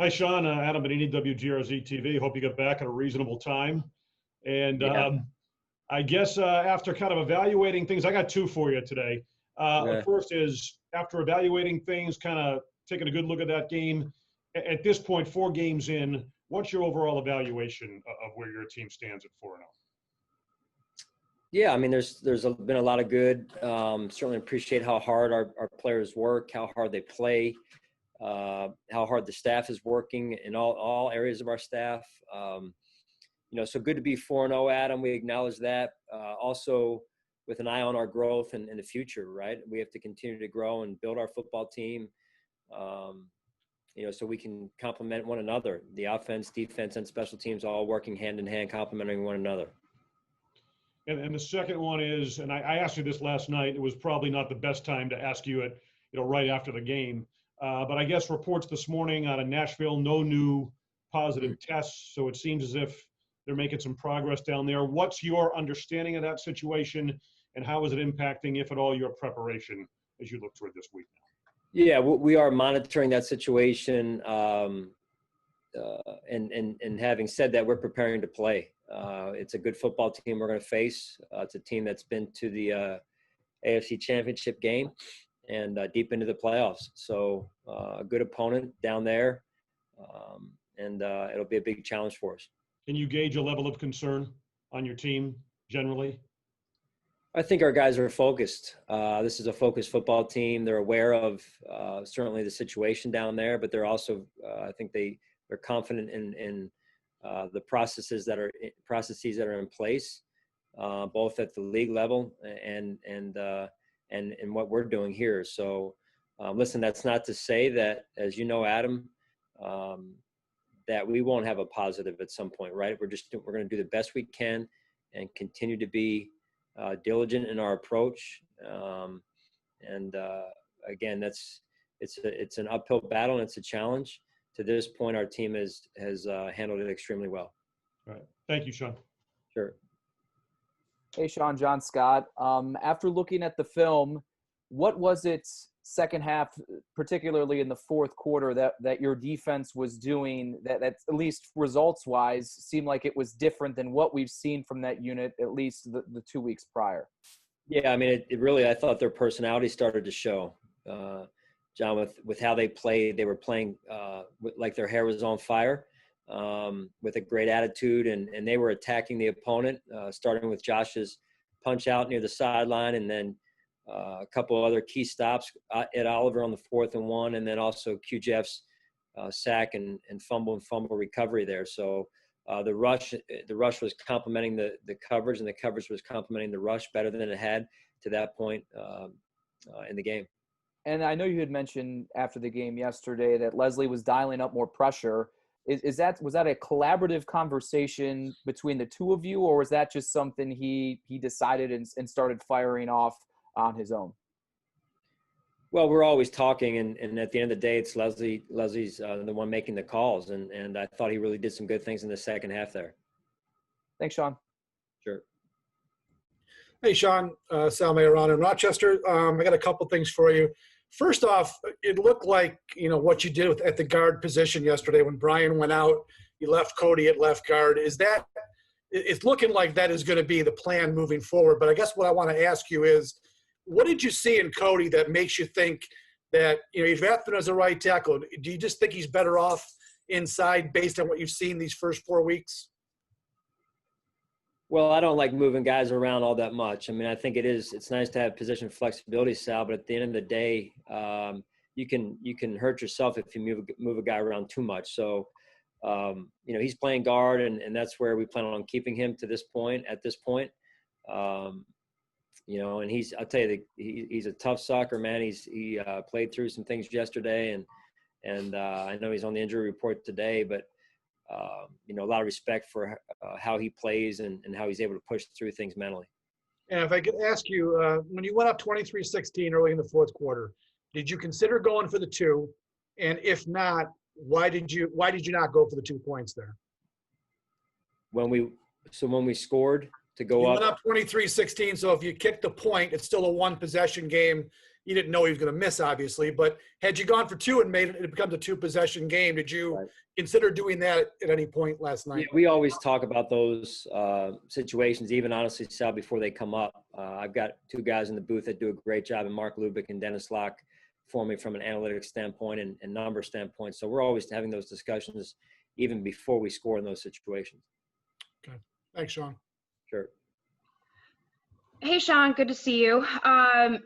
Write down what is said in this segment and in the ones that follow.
Hi, Sean. Adam at WGRZ TV. Hope you got back at a reasonable time. And Yeah. I guess after kind of evaluating things, I got two for you today. The Yeah. first is after evaluating things, kind of taking a good look at that game. At this point, 4 games in, what's your overall evaluation of where your team stands at 4-0? Yeah, I mean, been a lot of good. Certainly appreciate how hard our players work, how hard they play, how hard the staff is working in all areas of our staff. So good to be 4-0, Adam. We acknowledge that. Also, with an eye on our growth and in the future, right? We have to continue to grow and build our football team, so we can complement one another. The offense, defense, and special teams all working hand in hand, complementing one another. And the second one is, and I asked you this last night, it was probably not the best time to ask you it, right after the game. But I guess reports this morning out of Nashville, no new positive tests. So it seems as if they're making some progress down there. What's your understanding of that situation, and how is it impacting, if at all, your preparation as you look toward this week now? Yeah, we are monitoring that situation. And having said that, we're preparing to play. It's a good football team we're going to face. It's a team that's been to the AFC Championship game and deep into the playoffs. So a good opponent down there, and it'll be a big challenge for us. Can you gauge a level of concern on your team generally? I think our guys are focused. This is a focused football team. They're aware of certainly the situation down there, but they're also, I think they're confident in the processes that are in place, both at the league level and what we're doing here. So, listen, that's not to say that, as you know, Adam, that we won't have a positive at some point, right? We're going to do the best we can and continue to be diligent in our approach. Again, it's an uphill battle and it's a challenge. To this point, our team has handled it extremely well. All right. Thank you, Sean. Sure. Hey, Sean, John Scott. After looking at the film, what was it second half, particularly in the fourth quarter, that your defense was doing that at least results-wise seemed like it was different than what we've seen from that unit at least the 2 weeks prior? Yeah, I mean, it really, I thought their personality started to show. John, with how they played, they were playing like their hair was on fire, with a great attitude, and they were attacking the opponent, starting with Josh's punch out near the sideline, and then a couple of other key stops at Oliver on the 4th and 1, and then also Q Jeff's sack and fumble recovery there. So the rush was complementing the coverage, and the coverage was complementing the rush better than it had to that point in the game. And I know you had mentioned after the game yesterday that Leslie was dialing up more pressure. Was that a collaborative conversation between the two of you, or was that just something he decided and started firing off on his own? Well, we're always talking, and at the end of the day, it's Leslie's the one making the calls, and I thought he really did some good things in the second half there. Thanks, Sean. Sure. Hey, Sean, Sal Mayorano in Rochester. I got a couple things for you. First off, it looked like, what you did at the guard position yesterday when Brian went out, you left Cody at left guard. It's looking like that is going to be the plan moving forward. But I guess what I want to ask you is, what did you see in Cody that makes you think that, you've drafted him as a right tackle? Do you just think he's better off inside based on what you've seen these first 4 weeks? Well, I don't like moving guys around all that much. I mean, I think it's nice to have position flexibility, Sal, but at the end of the day, you can hurt yourself if you move a guy around too much. So, he's playing guard, and that's where we plan on keeping him at this point. And I'll tell you, he's a tough soccer man. He played through some things yesterday, and I know he's on the injury report today, but a lot of respect for how he plays and how he's able to push through things mentally. And if I could ask you, when you went up 23-16 early in the fourth quarter, did you consider going for the 2? And if not, why did you not go for the 2 points there? When we scored to go you up. went up 23-16, so if you kicked the point, it's still a 1 possession game. you didn't know he was going to miss, obviously. But had you gone for 2 and made it becomes a 2-possession game, did you Right. consider doing that at any point last night? Yeah, we always talk about those situations, even honestly, Sal, before they come up. I've got 2 guys in the booth that do a great job, and Mark Lubick and Dennis Locke for me from an analytics standpoint and number standpoint. So we're always having those discussions even before we score in those situations. Okay. Thanks, Sean. Sure. Hey, Sean, good to see you.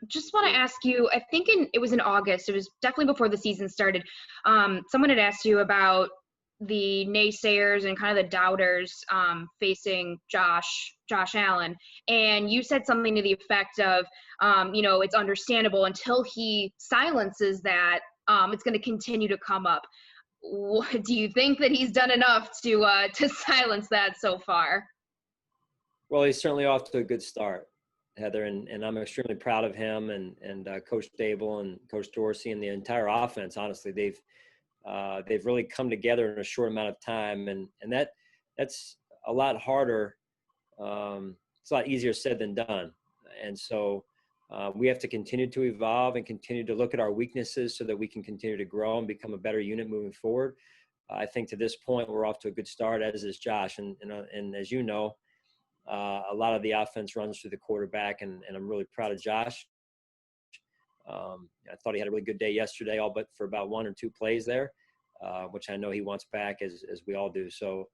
Just want to ask you, I think it was in August, it was definitely before the season started. Someone had asked you about the naysayers and kind of the doubters facing Josh Allen. And you said something to the effect of, it's understandable until he silences that, it's going to continue to come up. Do you think that he's done enough to silence that so far? Well, he's certainly off to a good start, Heather, and I'm extremely proud of him and Coach Dable and Coach Dorsey and the entire offense. Honestly, they've really come together in a short amount of time, and that's a lot harder. It's a lot easier said than done, and so we have to continue to evolve and continue to look at our weaknesses so that we can continue to grow and become a better unit moving forward. I think to this point we're off to a good start, as is Josh, and as you know. A lot of the offense runs through the quarterback, and I'm really proud of Josh. I thought he had a really good day yesterday, all but for about 1 or 2 plays there, which I know he wants back, as we all do. So,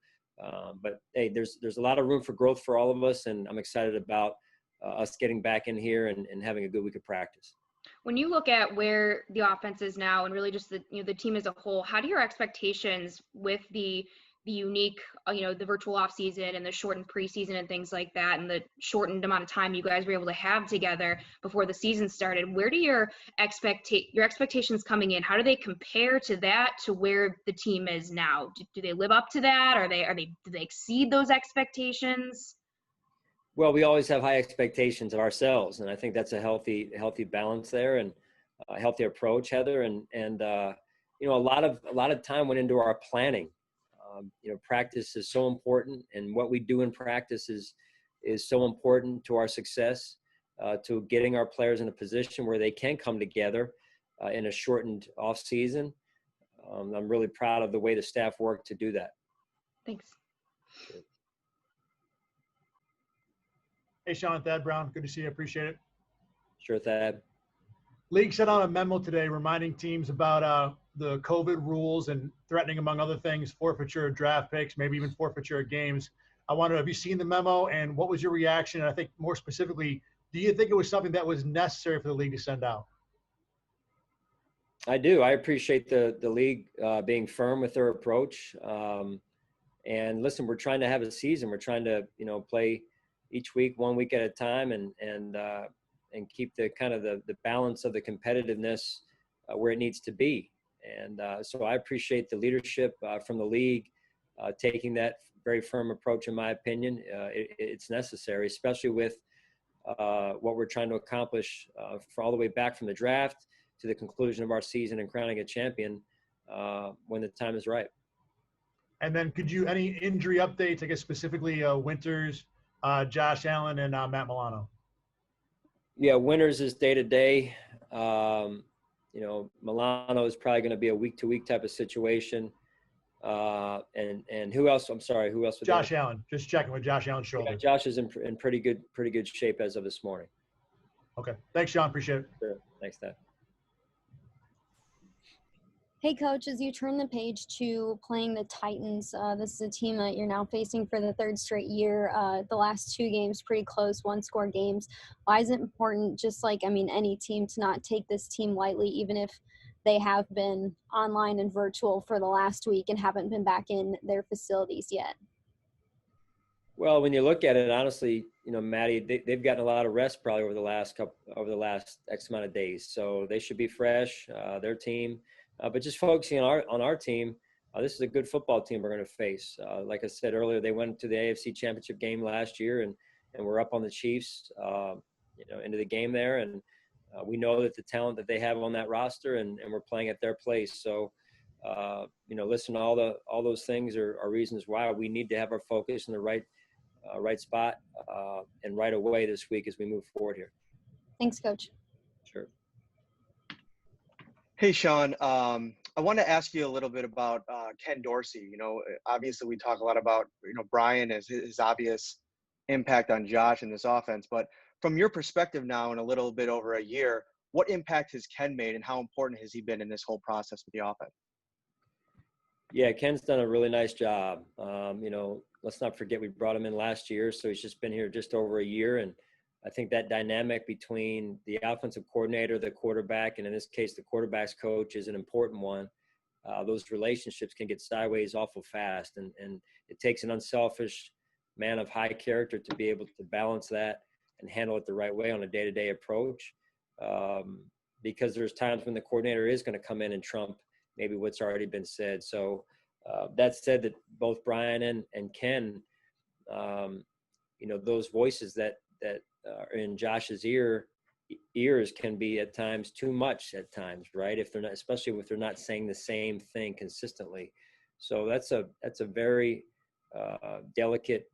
but hey, there's a lot of room for growth for all of us, and I'm excited about us getting back in here and having a good week of practice. When you look at where the offense is now, and really just the team as a whole, how do your expectations with the unique, the virtual off season and the shortened preseason and things like that, and the shortened amount of time you guys were able to have together before the season started, where do your expectations coming in, how do they compare to that, to where the team is now? Do they live up to that? Do they exceed those expectations? Well, we always have high expectations of ourselves, and I think that's a healthy balance there, and a healthy approach, Heather. And a lot of time went into our planning. Practice is so important, and what we do in practice is so important to our success, to getting our players in a position where they can come together in a shortened off season. I'm really proud of the way the staff worked to do that. Thanks. Sure. Hey, Sean, Thad Brown. Good to see you. Appreciate it. Sure, Thad. League sent out a memo today reminding teams about the COVID rules and threatening, among other things, forfeiture of draft picks, maybe even forfeiture of games. I wonder, have you seen the memo, and what was your reaction? And I think more specifically, do you think it was something that was necessary for the league to send out? I do. I appreciate the league being firm with their approach. And listen, we're trying to have a season. We're trying to, play each week, 1 week at a time, and keep the kind of the balance of the competitiveness where it needs to be. And so I appreciate the leadership from the league taking that very firm approach. In my opinion, it's necessary, especially with what we're trying to accomplish for all the way back from the draft to the conclusion of our season and crowning a champion when the time is right. And then any injury updates, I guess specifically Winters, Josh Allen, and Matt Milano? Yeah, Winters is day to day. Milano is probably going to be a week to week type of situation. And who else? I'm sorry, who else? Josh Allen. Just checking with Josh Allen's shoulder. Yeah, Josh is in pretty good shape as of this morning. Okay. Thanks, Sean. Appreciate it. Sure. Thanks, Dad. Hey, Coach, as you turn the page to playing the Titans, this is a team that you're now facing for the 3rd straight year. The last 2 games, pretty close, 1-score games. Why is it important, just like, any team, to not take this team lightly, even if they have been online and virtual for the last week and haven't been back in their facilities yet? Well, when you look at it, honestly, Maddie, they've gotten a lot of rest probably over the last X amount of days. So they should be fresh, their team. But just focusing on our team, this is a good football team we're going to face. Like I said earlier, they went to the AFC Championship game last year, and we're up on the Chiefs, into the game there. And we know that the talent that they have on that roster, and we're playing at their place. So, listen, all those things are reasons why we need to have our focus in the right spot and right away this week as we move forward here. Thanks, Coach. Sure. Hey, Sean. I want to ask you a little bit about Ken Dorsey. Obviously we talk a lot about, Brian as his obvious impact on Josh in this offense, but from your perspective now in a little bit over a year, what impact has Ken made and how important has he been in this whole process with the offense? Yeah, Ken's done a really nice job. Let's not forget we brought him in last year, so he's just been here just over a year. And I think that dynamic between the offensive coordinator, the quarterback, and in this case, the quarterback's coach is an important one. Those relationships can get sideways awful fast. And it takes an unselfish man of high character to be able to balance that and handle it the right way on a day-to-day approach. Because there's times when the coordinator is going to come in and trump maybe what's already been said. So that said, that both Brian and Ken, those voices that are in Josh's ears can be at times too much at times, right? If they're not, especially if they're not saying the same thing consistently. So that's a very delicate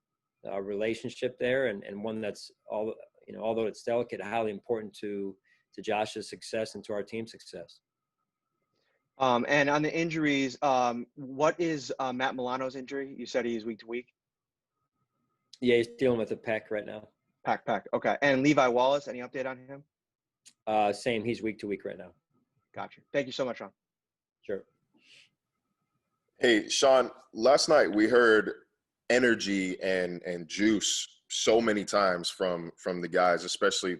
relationship there, and one that's although it's delicate, highly important to Josh's success and to our team's success. And on the injuries, what is Matt Milano's injury? You said he's week to week. Yeah, he's dealing with a pec right now. Pack. Okay. And Levi Wallace, any update on him? Same. He's week to week right now. Gotcha. Thank you so much, Sean. Sure. Hey, Sean, last night we heard energy and juice so many times from the guys, especially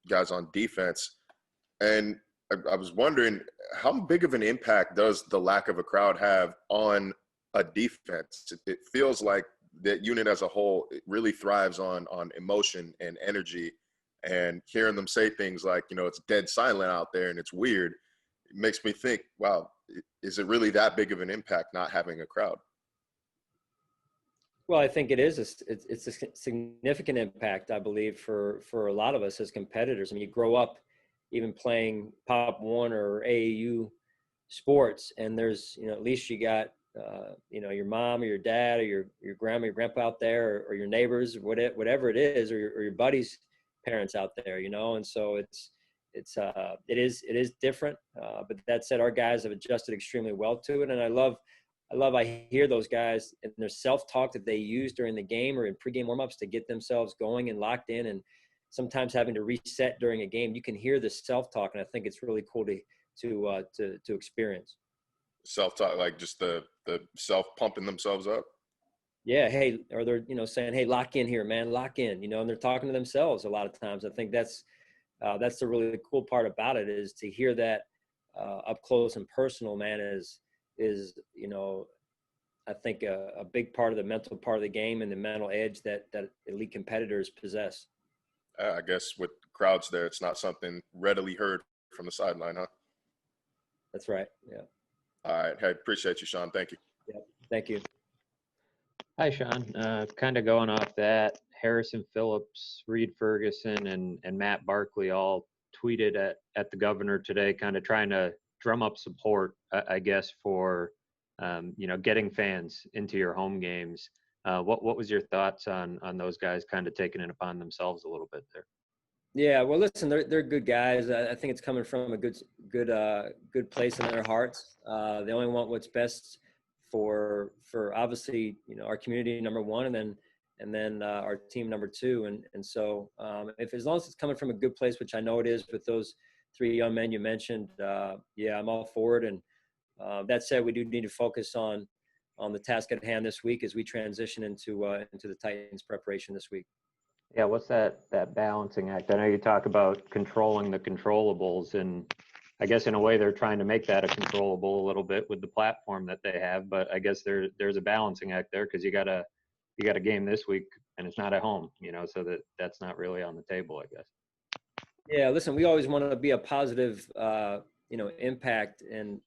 guys on defense. And I was wondering, how big of an impact does the lack of a crowd have on a defense? It feels like that unit as a whole, it really thrives on emotion and energy, and hearing them say things like, it's dead silent out there and it's weird. It makes me think, wow, is it really that big of an impact not having a crowd? Well, I think it is. It's a significant impact, I believe, for a lot of us as competitors. I mean, you grow up even playing Pop One or AAU sports, and there's, at least you got, your mom or your dad or your grandma, your grandpa out there, or your neighbors, whatever it is, or your buddies' parents out there, and so it is different. But that said, our guys have adjusted extremely well to it, and I hear those guys and their self-talk that they use during the game or in pregame warmups to get themselves going and locked in, and sometimes having to reset during a game. You can hear the self-talk, and I think it's really cool to experience. Self-talk, like just the self pumping themselves up. Yeah. Hey, or they're, saying, hey, lock in here, man, lock in, and they're talking to themselves a lot of times. I think that's the really cool part about it, is to hear that up close and personal, man, is, I think a big part of the mental part of the game and the mental edge that elite competitors possess. I guess with crowds there, it's not something readily heard from the sideline, huh? That's right. Yeah. All right. Hey, appreciate you, Sean. Thank you. Yeah. Thank you. Hi, Sean. Kind of going off that, Harrison Phillips, Reed Ferguson, and Matt Barkley all tweeted at the governor today, kind of trying to drum up support, I guess, for, getting fans into your home games. What was your thoughts on those guys kind of taking it upon themselves a little bit there? Yeah, well, listen, they're good guys. I think it's coming from a good place in their hearts. They only want what's best for obviously, our community, number one, and then our team, number two. And so as long as it's coming from a good place, which I know it is with those three young men you mentioned, yeah, I'm all for it. And that said, we do need to focus on the task at hand this week as we transition into the Titans preparation this week. Yeah, what's that balancing act? I know you talk about controlling the controllables, and I guess in a way they're trying to make that a controllable a little bit with the platform that they have. But I guess there's a balancing act there, because you got a game this week and it's not at home, so that's not really on the table, I guess. Yeah, listen, we always want to be a positive, impact and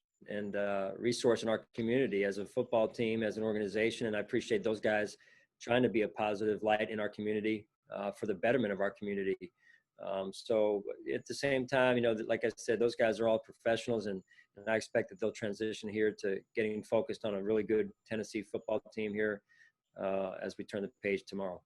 resource in our community as a football team, as an organization, and I appreciate those guys trying to be a positive light in our community. For the betterment of our community. So at the same time, like I said, those guys are all professionals, and I expect that they'll transition here to getting focused on a really good Tennessee football team here as we turn the page tomorrow.